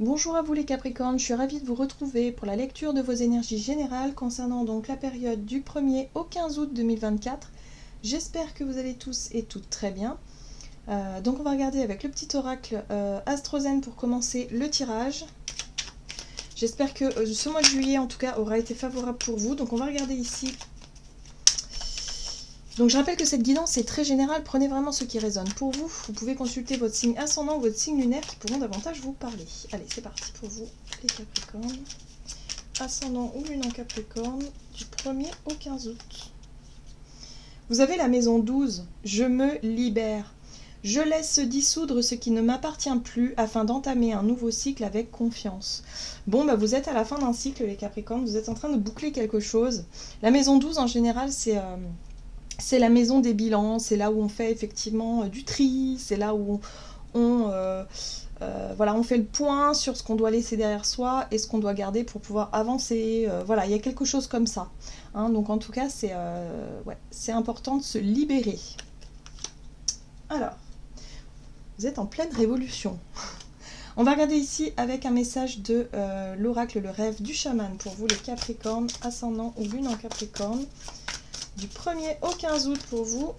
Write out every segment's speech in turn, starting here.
Bonjour à vous les Capricornes, je suis ravie de vous retrouver pour la lecture de vos énergies générales concernant donc la période du 1er au 15 août 2024. J'espère que vous allez tous et toutes très bien. Donc on va regarder avec le petit oracle Astrozen pour commencer le tirage. J'espère que ce mois de juillet en tout cas aura été favorable pour vous. Donc on va regarder ici. Donc je rappelle que cette guidance est très générale, prenez vraiment ce qui résonne pour vous. Vous pouvez consulter votre signe ascendant ou votre signe lunaire qui pourront davantage vous parler. Allez, c'est parti pour vous les Capricornes. Ascendant ou lune en Capricorne du 1er au 15 août. Vous avez la maison 12, je me libère. Je laisse se dissoudre ce qui ne m'appartient plus afin d'entamer un nouveau cycle avec confiance. Bon, bah vous êtes à la fin d'un cycle les Capricornes, vous êtes en train de boucler quelque chose. La maison 12 en général c'est la maison des bilans, c'est là où on fait effectivement du tri, c'est là où voilà, on fait le point sur ce qu'on doit laisser derrière soi et ce qu'on doit garder pour pouvoir avancer. Voilà, il y a quelque chose comme ça. Hein, donc en tout cas, c'est important de se libérer. Alors, vous êtes en pleine révolution. On va regarder ici avec un message de l'oracle, le rêve du chaman pour vous les Capricornes, ascendant ou lune en Capricorne. Du 1er au 15 août pour vous.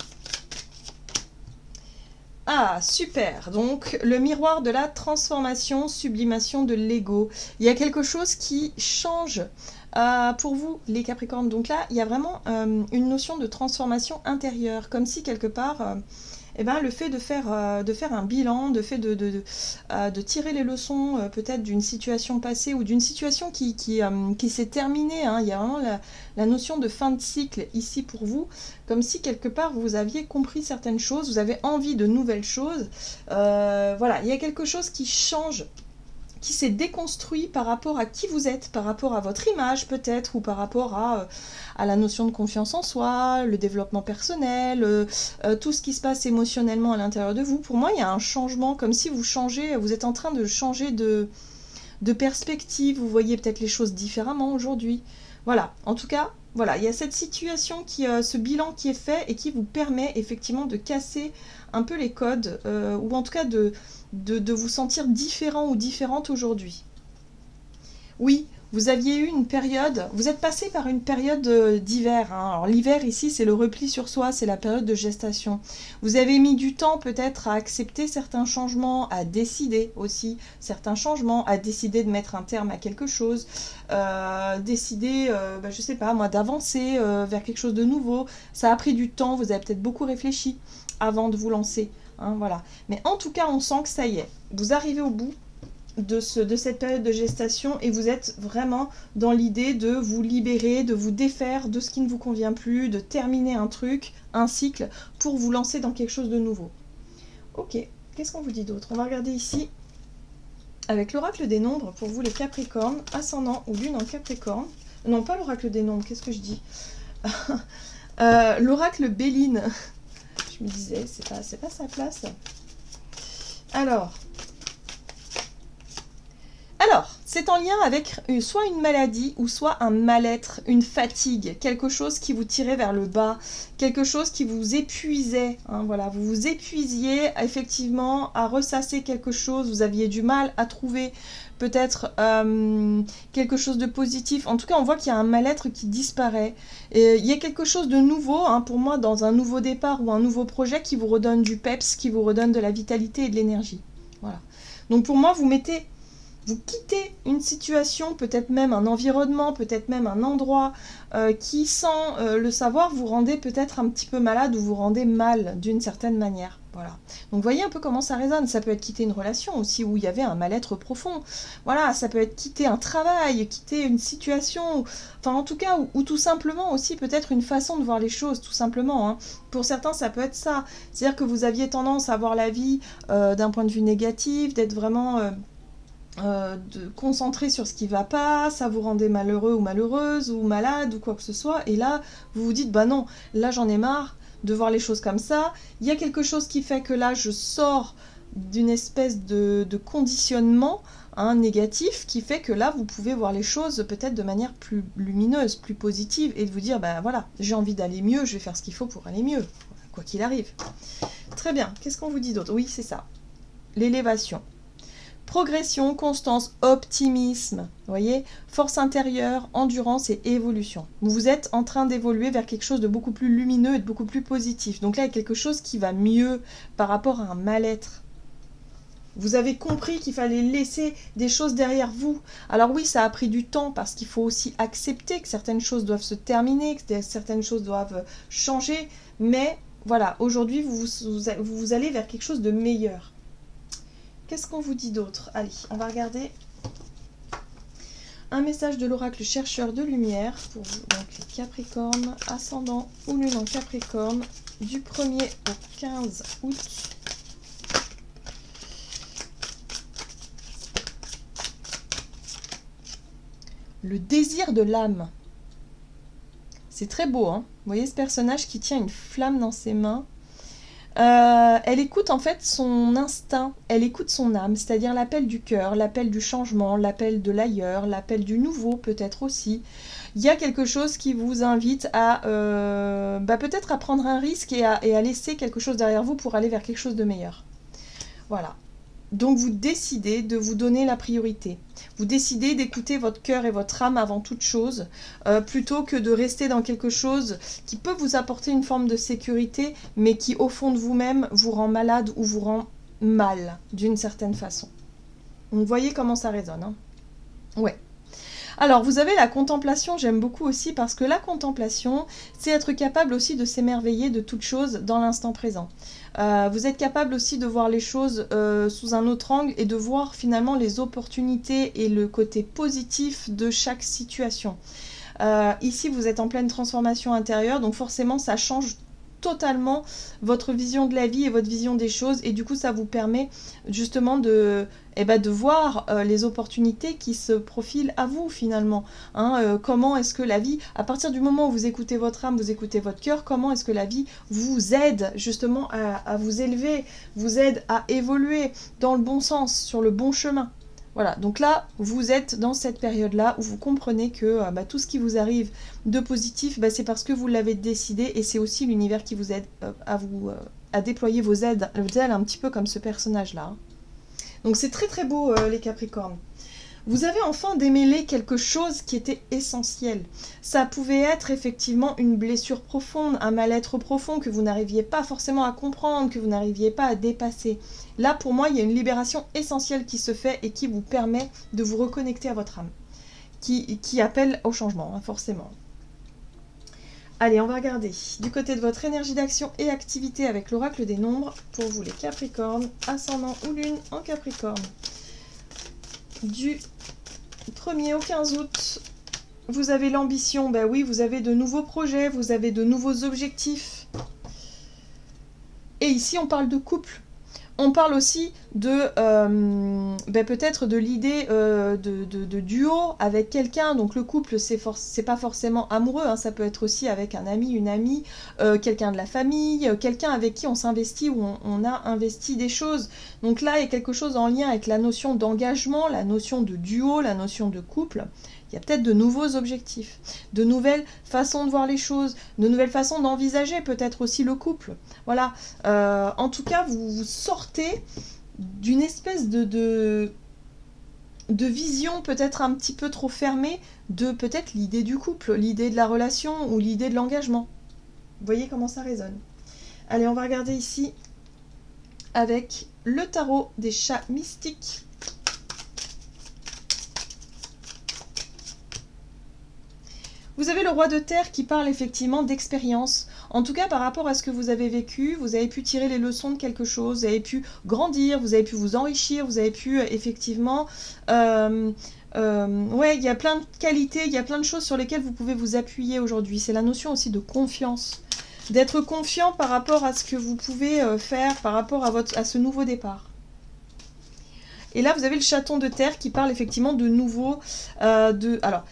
Ah, super. Donc, le miroir de la transformation, sublimation de l'ego. Il y a quelque chose qui change pour vous, les Capricornes. Donc là, il y a vraiment une notion de transformation intérieure, comme si quelque part... le fait de faire un bilan, de tirer les leçons peut-être d'une situation passée ou d'une situation qui s'est terminée. Hein. Il y a vraiment la notion de fin de cycle ici pour vous, comme si quelque part vous aviez compris certaines choses, vous avez envie de nouvelles choses. Voilà, il y a quelque chose qui change, qui s'est déconstruit par rapport à qui vous êtes, par rapport à votre image peut-être, ou par rapport à la notion de confiance en soi, le développement personnel, tout ce qui se passe émotionnellement à l'intérieur de vous. Pour moi, il y a un changement, comme si vous changez, vous êtes en train de changer de perspective, vous voyez peut-être les choses différemment aujourd'hui. Voilà, en tout cas, voilà, il y a cette situation, ce bilan qui est fait et qui vous permet effectivement de casser un peu les codes, ou en tout cas de vous sentir différent ou différente aujourd'hui. Oui, vous aviez eu une période, vous êtes passé par une période d'hiver. Hein. Alors l'hiver ici, c'est le repli sur soi, c'est la période de gestation. Vous avez mis du temps peut-être à accepter certains changements, à décider aussi certains changements, à décider de mettre un terme à quelque chose, décider, je sais pas moi, d'avancer vers quelque chose de nouveau. Ça a pris du temps, vous avez peut-être beaucoup réfléchi avant de vous lancer. Hein, voilà. Mais en tout cas, on sent que ça y est, vous arrivez au bout de cette période de gestation et vous êtes vraiment dans l'idée de vous libérer, de vous défaire de ce qui ne vous convient plus, de terminer un truc, un cycle, pour vous lancer dans quelque chose de nouveau. Ok, qu'est-ce qu'on vous dit d'autre? On va regarder ici avec l'oracle des nombres pour vous les Capricornes, ascendant ou lune en Capricorne. Non, pas l'oracle des nombres, qu'est-ce que je dis? L'oracle Béline. Je me disais, c'est pas sa place. Alors, c'est en lien avec soit une maladie ou soit un mal-être, une fatigue, quelque chose qui vous tirait vers le bas, quelque chose qui vous épuisait. Hein, voilà, vous vous épuisiez effectivement à ressasser quelque chose, vous aviez du mal à trouver peut-être quelque chose de positif. En tout cas, on voit qu'il y a un mal-être qui disparaît. Et il y a quelque chose de nouveau, hein, pour moi, dans un nouveau départ ou un nouveau projet qui vous redonne du peps, qui vous redonne de la vitalité et de l'énergie. Voilà. Donc pour moi, vous quittez une situation, peut-être même un environnement, peut-être même un endroit qui, sans le savoir, vous rendez peut-être un petit peu malade ou vous rendez mal d'une certaine manière. Voilà. Donc voyez un peu comment ça résonne. Ça peut être quitter une relation aussi où il y avait un mal-être profond. Voilà, ça peut être quitter un travail, quitter une situation, enfin en tout cas, ou tout simplement aussi peut-être une façon de voir les choses, tout simplement. Hein. Pour certains, ça peut être ça. C'est-à-dire que vous aviez tendance à voir la vie d'un point de vue négatif, d'être vraiment... de concentrer sur ce qui va pas, ça vous rendait malheureux ou malheureuse ou malade ou quoi que ce soit, et là vous vous dites bah non, là j'en ai marre de voir les choses comme ça, il y a quelque chose qui fait que là je sors d'une espèce de conditionnement négatif qui fait que là vous pouvez voir les choses peut-être de manière plus lumineuse, plus positive et de vous dire ben voilà, j'ai envie d'aller mieux, je vais faire ce qu'il faut pour aller mieux, quoi qu'il arrive. Très bien, qu'est-ce qu'on vous dit d'autre? Oui, c'est ça, l'élévation. Progression, constance, optimisme, vous voyez, force intérieure, endurance et évolution. Vous êtes en train d'évoluer vers quelque chose de beaucoup plus lumineux et de beaucoup plus positif. Donc là, il y a quelque chose qui va mieux par rapport à un mal-être. Vous avez compris qu'il fallait laisser des choses derrière vous. Alors oui, ça a pris du temps parce qu'il faut aussi accepter que certaines choses doivent se terminer, que certaines choses doivent changer. Mais voilà, aujourd'hui, vous allez vers quelque chose de meilleur. Qu'est-ce qu'on vous dit d'autre? Allez, on va regarder un message de l'oracle chercheur de lumière pour vous, donc les Capricornes, ascendant ou lune en Capricorne, du 1er au 15 août. Le désir de l'âme. C'est très beau, hein? Vous voyez ce personnage qui tient une flamme dans ses mains. Elle écoute en fait son instinct, elle écoute son âme, c'est-à-dire l'appel du cœur, l'appel du changement, l'appel de l'ailleurs, l'appel du nouveau peut-être aussi. Il y a quelque chose qui vous invite à peut-être à prendre un risque et à laisser quelque chose derrière vous pour aller vers quelque chose de meilleur. Voilà. Donc vous décidez de vous donner la priorité. Vous décidez d'écouter votre cœur et votre âme avant toute chose, plutôt que de rester dans quelque chose qui peut vous apporter une forme de sécurité, mais qui au fond de vous-même vous rend malade ou vous rend mal, d'une certaine façon. Vous voyez comment ça résonne, hein? Ouais. Alors, vous avez la contemplation, j'aime beaucoup aussi, parce que la contemplation, c'est être capable aussi de s'émerveiller de toute chose dans l'instant présent. Vous êtes capable aussi de voir les choses sous un autre angle et de voir finalement les opportunités et le côté positif de chaque situation. Ici, vous êtes en pleine transformation intérieure, donc forcément, ça change totalement votre vision de la vie et votre vision des choses, et du coup ça vous permet justement de voir les opportunités qui se profilent à vous finalement, hein, comment est-ce que la vie, à partir du moment où vous écoutez votre âme, vous écoutez votre cœur, comment est-ce que la vie vous aide justement à vous élever, vous aide à évoluer dans le bon sens, sur le bon chemin. Voilà, donc là, vous êtes dans cette période-là où vous comprenez que tout ce qui vous arrive de positif, c'est parce que vous l'avez décidé, et c'est aussi l'univers qui vous aide à déployer vos ailes un petit peu comme ce personnage-là. Donc c'est très très beau les Capricornes. Vous avez enfin démêlé quelque chose qui était essentiel. Ça pouvait être effectivement une blessure profonde, un mal-être profond que vous n'arriviez pas forcément à comprendre, que vous n'arriviez pas à dépasser. Là, pour moi, il y a une libération essentielle qui se fait et qui vous permet de vous reconnecter à votre âme, qui appelle au changement, hein, forcément. Allez, on va regarder du côté de votre énergie d'action et activité avec l'oracle des nombres pour vous les Capricornes, ascendant ou lune en Capricorne. Du 1er au 15 août, vous avez l'ambition, oui, vous avez de nouveaux projets, vous avez de nouveaux objectifs. Et ici, on parle de couple. On parle aussi de peut-être de l'idée de duo avec quelqu'un. Donc le couple, c'est pas forcément amoureux, hein, ça peut être aussi avec un ami, une amie, quelqu'un de la famille, quelqu'un avec qui on s'investit ou on a investi des choses. Donc là, il y a quelque chose en lien avec la notion d'engagement, la notion de duo, la notion de couple. Il y a peut-être de nouveaux objectifs, de nouvelles façons de voir les choses, de nouvelles façons d'envisager peut-être aussi le couple. Voilà. En tout cas, vous sortez d'une espèce de vision peut-être un petit peu trop fermée de peut-être l'idée du couple, l'idée de la relation ou l'idée de l'engagement. Vous voyez comment ça résonne. Allez, on va regarder ici avec le tarot des chats mystiques. Vous avez le roi de terre qui parle effectivement d'expérience. En tout cas, par rapport à ce que vous avez vécu, vous avez pu tirer les leçons de quelque chose, vous avez pu grandir, vous avez pu vous enrichir, vous avez pu effectivement... il y a plein de qualités, il y a plein de choses sur lesquelles vous pouvez vous appuyer aujourd'hui. C'est la notion aussi de confiance. D'être confiant par rapport à ce que vous pouvez faire, par rapport à ce nouveau départ. Et là, vous avez le chaton de terre qui parle effectivement de nouveau... Alors...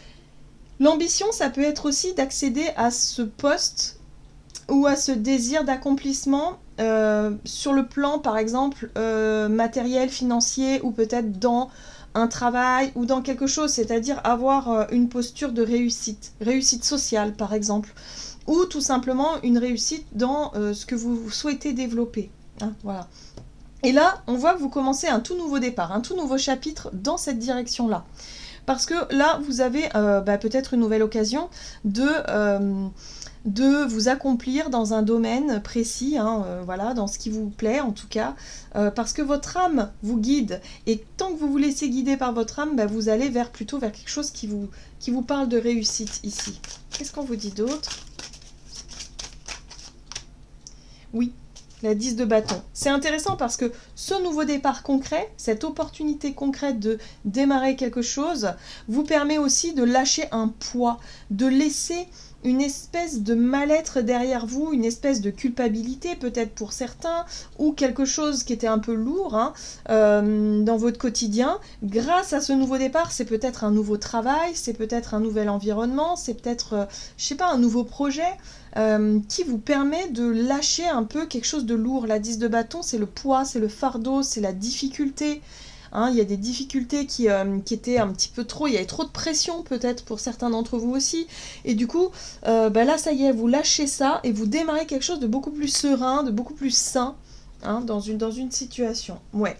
L'ambition, ça peut être aussi d'accéder à ce poste ou à ce désir d'accomplissement sur le plan, par exemple, matériel, financier, ou peut-être dans un travail ou dans quelque chose, c'est-à-dire avoir une posture de réussite sociale, par exemple, ou tout simplement une réussite dans ce que vous souhaitez développer. Hein, voilà. Et là, on voit que vous commencez un tout nouveau départ, un tout nouveau chapitre dans cette direction-là. Parce que là, vous avez peut-être une nouvelle occasion de vous accomplir dans un domaine précis, voilà, dans ce qui vous plaît en tout cas, parce que votre âme vous guide, et tant que vous vous laissez guider par votre âme, vous allez plutôt vers quelque chose qui vous parle de réussite ici. Qu'est-ce qu'on vous dit d'autre? Oui, la 10 de bâton. C'est intéressant parce que ce nouveau départ concret, cette opportunité concrète de démarrer quelque chose, vous permet aussi de lâcher un poids, de laisser une espèce de mal-être derrière vous, une espèce de culpabilité peut-être pour certains, ou quelque chose qui était un peu lourd dans votre quotidien. Grâce à ce nouveau départ, c'est peut-être un nouveau travail, c'est peut-être un nouvel environnement, c'est peut-être, je sais pas, un nouveau projet qui vous permet de lâcher un peu quelque chose de lourd. La 10 de bâton, c'est le poids, c'est le fardeau, c'est la difficulté. Il y a des difficultés qui étaient un petit peu trop, il y avait trop de pression peut-être pour certains d'entre vous aussi, et du coup, là ça y est, vous lâchez ça et vous démarrez quelque chose de beaucoup plus serein, de beaucoup plus sain, dans une situation. Ouais.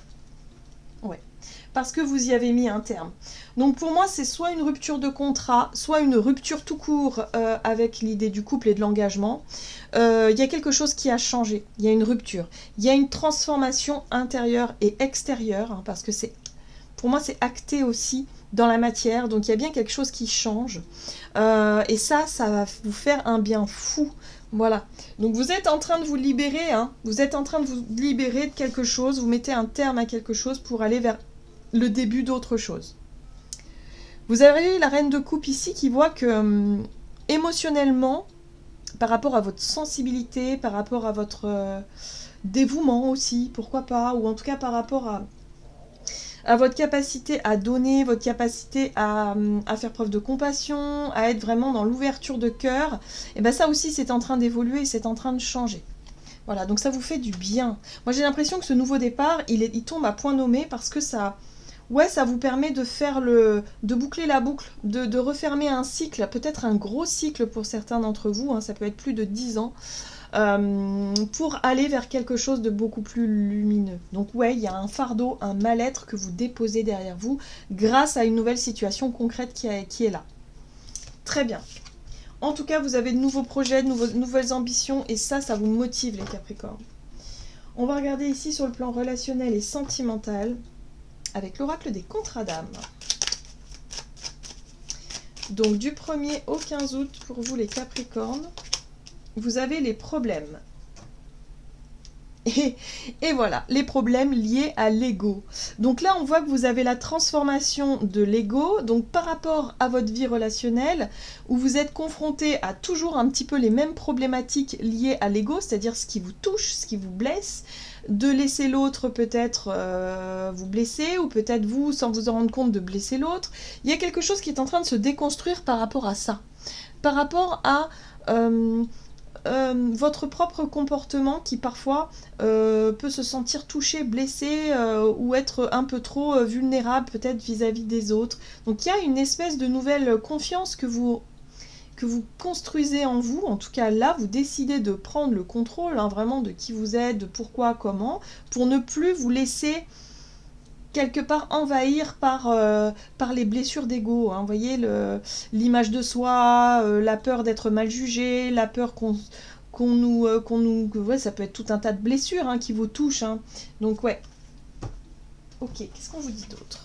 Parce que vous y avez mis un terme. Donc pour moi, c'est soit une rupture de contrat, soit une rupture tout court avec l'idée du couple et de l'engagement. Il y a quelque chose qui a changé, il y a une rupture. Il y a une transformation intérieure et extérieure, parce que pour moi, c'est acté aussi dans la matière. Donc il y a bien quelque chose qui change. Et ça va vous faire un bien fou. Voilà. Donc vous êtes en train de vous libérer, vous êtes en train de vous libérer de quelque chose, vous mettez un terme à quelque chose pour aller vers le début d'autre chose. Vous avez la reine de coupe ici qui voit que émotionnellement, par rapport à votre sensibilité, par rapport à votre dévouement aussi, pourquoi pas, ou en tout cas par rapport à votre capacité à donner, votre capacité à faire preuve de compassion, à être vraiment dans l'ouverture de cœur, et bien ça aussi c'est en train d'évoluer, c'est en train de changer. Voilà, donc ça vous fait du bien. Moi j'ai l'impression que ce nouveau départ, il tombe à point nommé parce que ça vous permet de boucler la boucle, de refermer un cycle, peut-être un gros cycle pour certains d'entre vous, ça peut être plus de 10 ans, pour aller vers quelque chose de beaucoup plus lumineux. Donc il y a un fardeau, un mal-être que vous déposez derrière vous grâce à une nouvelle situation concrète qui est là. Très bien. En tout cas, vous avez de nouveaux projets, de nouvelles ambitions, et ça vous motive les Capricornes. On va regarder ici sur le plan relationnel et sentimental, avec l'oracle des contrats d'âme. Donc du 1er au 15 août, pour vous les Capricornes, vous avez les problèmes. Et voilà, les problèmes liés à l'ego. Donc là, on voit que vous avez la transformation de l'ego, donc par rapport à votre vie relationnelle, où vous êtes confronté à toujours un petit peu les mêmes problématiques liées à l'ego, c'est-à-dire ce qui vous touche, ce qui vous blesse, de laisser l'autre peut-être vous blesser, ou peut-être vous, sans vous en rendre compte, de blesser l'autre. Il y a quelque chose qui est en train de se déconstruire par rapport à ça, par rapport à votre propre comportement qui parfois peut se sentir touché, blessé ou être un peu trop vulnérable peut-être vis-à-vis des autres. Donc il y a une espèce de nouvelle confiance que vous construisez en vous. En tout cas là, vous décidez de prendre le contrôle vraiment de qui vous êtes, de pourquoi, comment, pour ne plus vous laisser quelque part envahir par les blessures d'ego. Vous voyez, l'image de soi, la peur d'être mal jugé, la peur qu'on nous... ça peut être tout un tas de blessures qui vous touchent. Donc ouais. Ok, qu'est-ce qu'on vous dit d'autre?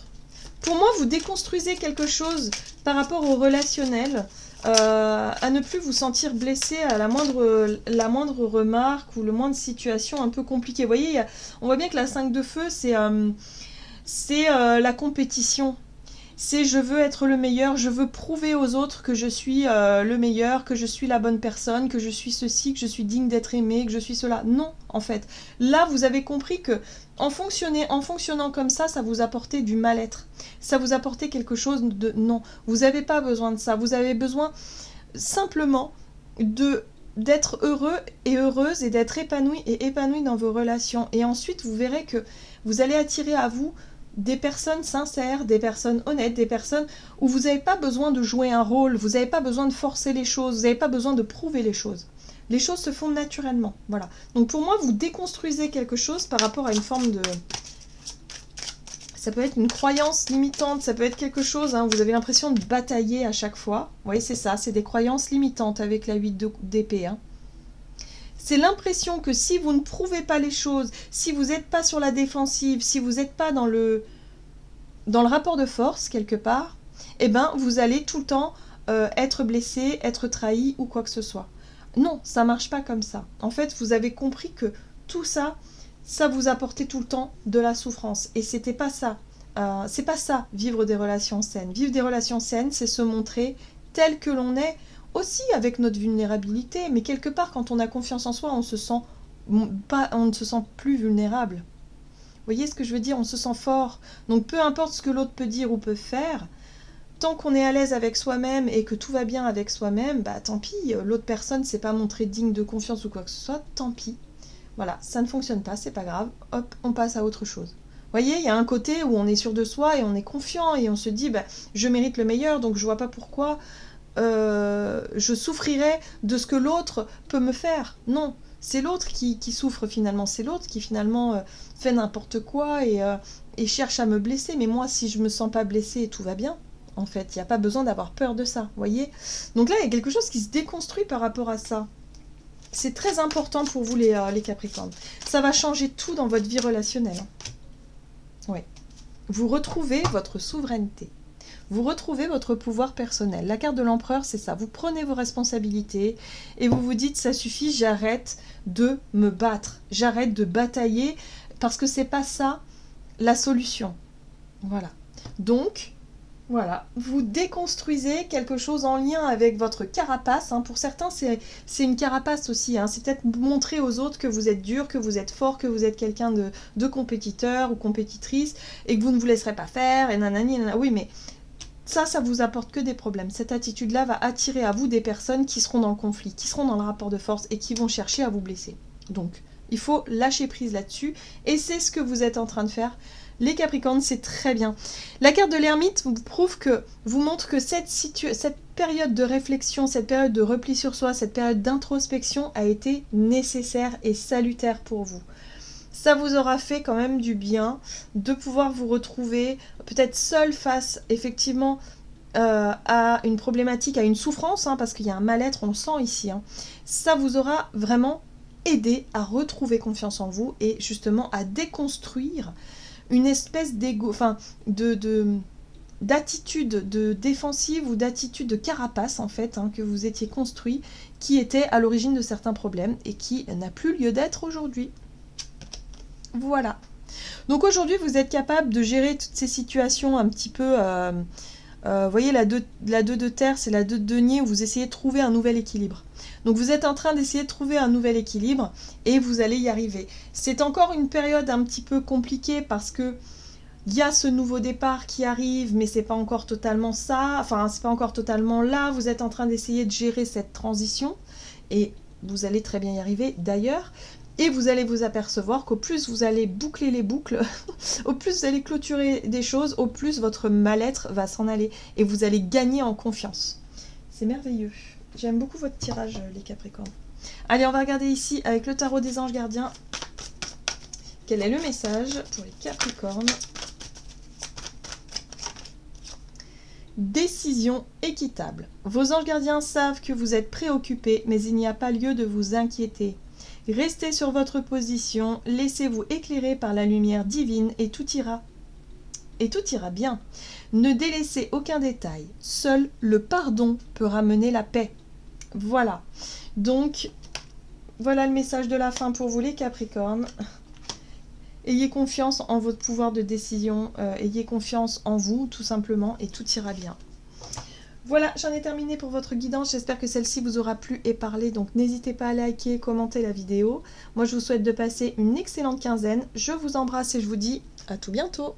Pour moi, vous déconstruisez quelque chose par rapport au relationnel, à ne plus vous sentir blessé à la moindre remarque ou le moindre situation un peu compliquée. Vous voyez, on voit bien que la 5 de feu, c'est la compétition. C'est je veux être le meilleur, je veux prouver aux autres que je suis le meilleur, que je suis la bonne personne, que je suis ceci, que je suis digne d'être aimé, que je suis cela. Non, en fait. Là, vous avez compris que en fonctionnant comme ça vous apportait du mal-être. Ça vous apportait quelque chose de... Non, vous n'avez pas besoin de ça. Vous avez besoin simplement d'être heureux et heureuse et d'être épanoui dans vos relations. Et ensuite, vous verrez que vous allez attirer à vous des personnes sincères, des personnes honnêtes, des personnes où vous n'avez pas besoin de jouer un rôle, vous n'avez pas besoin de forcer les choses, vous n'avez pas besoin de prouver les choses. Les choses se font naturellement. Voilà. Donc pour moi, vous déconstruisez quelque chose par rapport à une forme de... Ça peut être une croyance limitante, ça peut être quelque chose, hein, vous avez l'impression de batailler à chaque fois. Vous voyez, c'est ça, c'est des croyances limitantes avec la 8 d'épée. Hein. C'est l'impression que si vous ne prouvez pas les choses, si vous n'êtes pas sur la défensive, si vous n'êtes pas dans le rapport de force quelque part, eh ben vous allez tout le temps être blessé, être trahi ou quoi que ce soit. Non, ça marche pas comme ça. En fait, vous avez compris que tout ça, ça vous apportait tout le temps de la souffrance. Et c'était pas ça. C'est pas ça, vivre des relations saines. Vivre des relations saines, c'est se montrer tel que l'on est, aussi avec notre vulnérabilité, mais quelque part, quand on a confiance en soi, on ne se sent plus vulnérable. Vous voyez ce que je veux dire? On se sent fort. Donc peu importe ce que l'autre peut dire ou peut faire, tant qu'on est à l'aise avec soi-même et que tout va bien avec soi-même, bah tant pis, l'autre personne ne s'est pas montrée digne de confiance ou quoi que ce soit, tant pis. Voilà, ça ne fonctionne pas, c'est pas grave, hop, on passe à autre chose. Vous voyez, il y a un côté où on est sûr de soi et on est confiant et on se dit, bah, je mérite le meilleur, donc je vois pas pourquoi je souffrirais de ce que l'autre peut me faire. Non, c'est l'autre qui souffre finalement, c'est l'autre qui finalement fait n'importe quoi et cherche à me blesser. Mais moi, si je me sens pas blessée, tout va bien. En fait, il n'y a pas besoin d'avoir peur de ça, vous voyez. Donc là, il y a quelque chose qui se déconstruit par rapport à ça. C'est très important pour vous les Capricornes. Ça va changer tout dans votre vie relationnelle. Oui. Vous retrouvez votre souveraineté. Vous retrouvez votre pouvoir personnel. La carte de l'empereur, c'est ça. Vous prenez vos responsabilités et vous vous dites, ça suffit, j'arrête de me battre. J'arrête de batailler parce que c'est pas ça la solution. Voilà. Donc, voilà, vous déconstruisez quelque chose en lien avec votre carapace. Hein. Pour certains, c'est une carapace aussi. Hein. C'est peut-être montrer aux autres que vous êtes dur, que vous êtes fort, que vous êtes quelqu'un de compétiteur ou compétitrice et que vous ne vous laisserez pas faire et nanani, nanana. Oui, mais ça vous apporte que des problèmes. Cette attitude-là va attirer à vous des personnes qui seront dans le conflit, qui seront dans le rapport de force et qui vont chercher à vous blesser. Donc, il faut lâcher prise là-dessus et c'est ce que vous êtes en train de faire. Les Capricornes, c'est très bien. La carte de l'ermite vous montre que cette période de réflexion, cette période de repli sur soi, cette période d'introspection a été nécessaire et salutaire pour vous. Ça vous aura fait quand même du bien de pouvoir vous retrouver peut-être seul face effectivement à une problématique, à une souffrance, hein, parce qu'il y a un mal-être, on le sent ici. Hein. Ça vous aura vraiment aidé à retrouver confiance en vous et justement à déconstruire une espèce d'ego, enfin d'attitude de défensive ou d'attitude de carapace en fait, hein, que vous étiez construit, qui était à l'origine de certains problèmes et qui n'a plus lieu d'être aujourd'hui. Voilà. Donc aujourd'hui, vous êtes capable de gérer toutes ces situations un petit peu... vous voyez, la 2 de terre, c'est la 2 de denier où vous essayez de trouver un nouvel équilibre. Donc vous êtes en train d'essayer de trouver un nouvel équilibre et vous allez y arriver. C'est encore une période un petit peu compliquée parce que il y a ce nouveau départ qui arrive, mais c'est pas encore totalement ça. Enfin, c'est pas encore totalement là. Vous êtes en train d'essayer de gérer cette transition et vous allez très bien y arriver d'ailleurs. Et vous allez vous apercevoir qu'au plus vous allez boucler les boucles, au plus vous allez clôturer des choses, au plus votre mal-être va s'en aller. Et vous allez gagner en confiance. C'est merveilleux. J'aime beaucoup votre tirage, les Capricornes. Allez, on va regarder ici avec le tarot des anges gardiens. Quel est le message pour les Capricornes? Décision équitable. Vos anges gardiens savent que vous êtes préoccupés, mais il n'y a pas lieu de vous inquiéter. Restez sur votre position, laissez-vous éclairer par la lumière divine et tout ira. Et tout ira bien. Ne délaissez aucun détail. Seul le pardon peut ramener la paix. Voilà. Donc, voilà le message de la fin pour vous les Capricornes. Ayez confiance en votre pouvoir de décision. Ayez confiance en vous, tout simplement, et tout ira bien. Voilà, j'en ai terminé pour votre guidance. J'espère que celle-ci vous aura plu et parlé. Donc n'hésitez pas à liker, commenter la vidéo. Moi, je vous souhaite de passer une excellente quinzaine. Je vous embrasse et je vous dis à tout bientôt.